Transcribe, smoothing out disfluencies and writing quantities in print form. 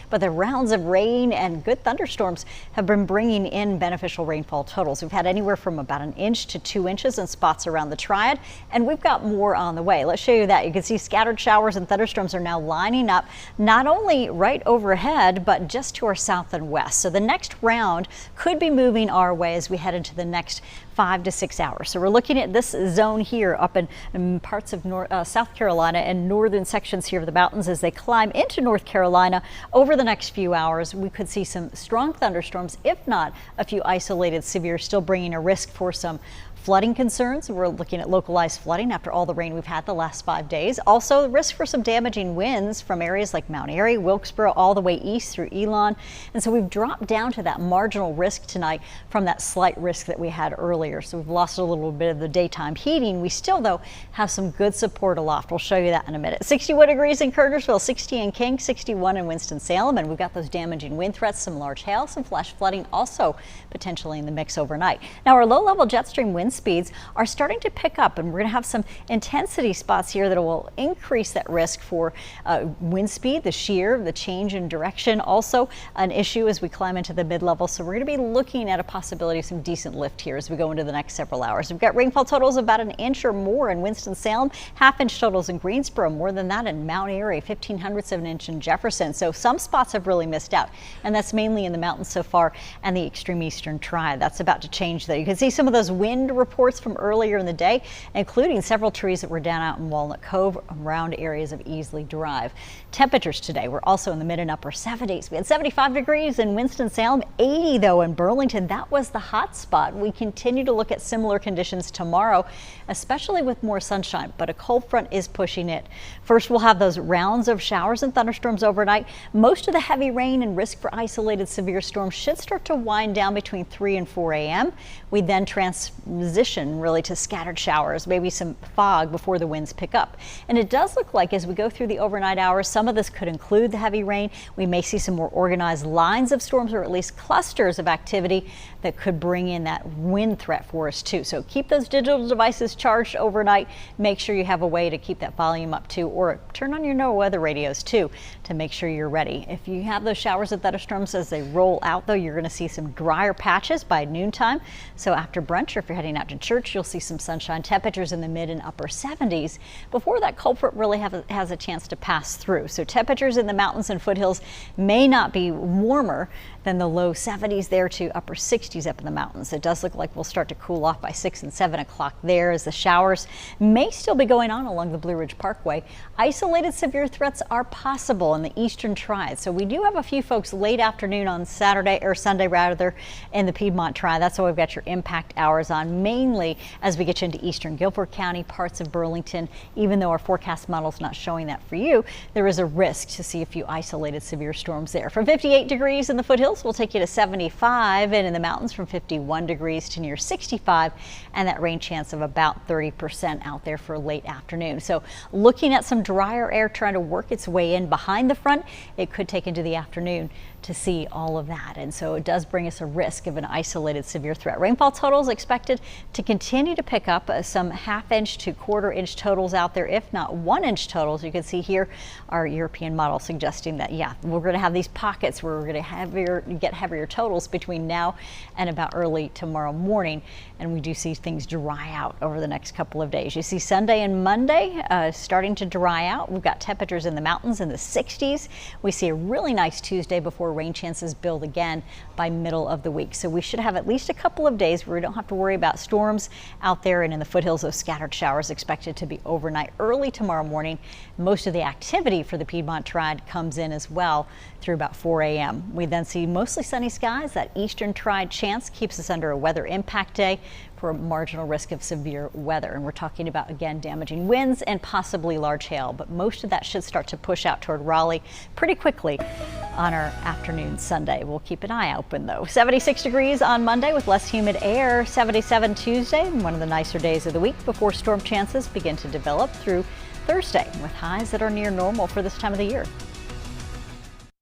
But the rounds of rain and good thunderstorms have been bringing in beneficial rainfall totals. We've had anywhere from about 1 inch to 2 inches in spots around the Triad, and we've got more on the way. Let's show you that. You can see scattered showers and thunderstorms are now lining up not only right overhead, but just to our south and west. So the next round could be moving our way as we head into the next 5 to 6 hours. So we're looking at this zone here up in parts of South Carolina and northern sections here of the mountains as they climb into North Carolina. Over the next few hours, we could see some strong thunderstorms, if not a few isolated severe, still bringing a risk for some flooding concerns. We're looking at localized flooding after all the rain we've had the last 5 days. Also, risk for some damaging winds from areas like Mount Airy, Wilkesboro, all the way east through Elon. And so we've dropped down to that marginal risk tonight from that slight risk that we had earlier. So we've lost a little bit of the daytime heating. We still, though, have some good support aloft. We'll show you that in a minute. 61 degrees in Kernersville, 60 in King, 61 in Winston-Salem. And we've got those damaging wind threats, some large hail, some flash flooding also potentially in the mix overnight. Now, our low-level jet stream wind speeds are starting to pick up, and we're going to have some intensity spots here that will increase that risk for wind speed, the shear, the change in direction, also an issue as we climb into the mid-level. So we're going to be looking at a possibility of some decent lift here as we go into the next several hours. We've got rainfall totals about 1 inch or more in Winston-Salem, half-inch totals in Greensboro, more than that in Mount Airy, 0.15 of an inch in Jefferson. So some spots have really missed out, and that's mainly in the mountains so far and the extreme eastern Triad. That's about to change though. You can see some of those wind reports from earlier in the day, including several trees that were down out in Walnut Cove around areas of Easley Drive. Temperatures today were also in the mid and upper 70s. We had 75 degrees in Winston-Salem, 80 though in Burlington. That was the hot spot. We continue to look at similar conditions tomorrow, especially with more sunshine, but a cold front is pushing it. First, we'll have those rounds of showers and thunderstorms overnight. Most of the heavy rain and risk for isolated severe storms should start to wind down between 3 and 4 a.m. We then transition really to scattered showers, maybe some fog before the winds pick up. And it does look like as we go through the overnight hours, some of this could include the heavy rain. We may see some more organized lines of storms, or at least clusters of activity that could bring in that wind threat for us too. So keep those digital devices charged overnight. Make sure you have a way to keep that volume up too, or turn on your NOAA weather radios too to make sure you're ready. If you have those showers and thunderstorms as they roll out though, you're going to see some drier patches by noontime. So after brunch, or if you're heading out to church, you'll see some sunshine, temperatures in the mid and upper 70s before that cold front really has a chance to pass through. So temperatures in the mountains and foothills may not be warmer than the low 70s there to upper 60s up in the mountains. It does look like we'll start to cool off by 6 and 7 o'clock there as the showers may still be going on along the Blue Ridge Parkway. Isolated severe threats are possible in the eastern Triad. So we do have a few folks late afternoon on Saturday or Sunday rather in the Piedmont Triad. That's why we've got your impact hours on, mainly as we get you into eastern Guilford County, parts of Burlington. Even though our forecast model is not showing that for you, there is a risk to see a few isolated severe storms there. From 58 degrees in the foothills, we'll take you to 75, and in the mountains from 51 degrees to near 65, and that rain chance of about 30% out there for late afternoon. So looking at some drier air trying to work its way in behind the front, it could take into the afternoon to see all of that. And so it does bring us a risk of an isolated severe threat. Rainfall totals expected to continue to pick up, some half-inch to quarter-inch totals out there, if not 1-inch totals. You can see here our European model suggesting that, yeah, we're going to have these pockets where we're going to get heavier totals between now and about early tomorrow morning. And we do see things dry out over the next couple of days. You see Sunday and Monday starting to dry out. We've got temperatures in the mountains in the 60s. We see a really nice Tuesday before rain chances build again by middle of the week. So we should have at least a couple of days where we don't have to worry about storms out there, and in the foothills, those scattered showers expected to be overnight early tomorrow morning. Most of the activity for the Piedmont Triad comes in as well through about 4 a.m. We then see mostly sunny skies. That eastern Triad chance keeps us under a weather impact day for a marginal risk of severe weather. And we're talking about, again, damaging winds and possibly large hail, but most of that should start to push out toward Raleigh pretty quickly on our afternoon Sunday. We'll keep an eye open though. 76 degrees on Monday with less humid air, 77 Tuesday, one of the nicer days of the week before storm chances begin to develop through Thursday with highs that are near normal for this time of the year.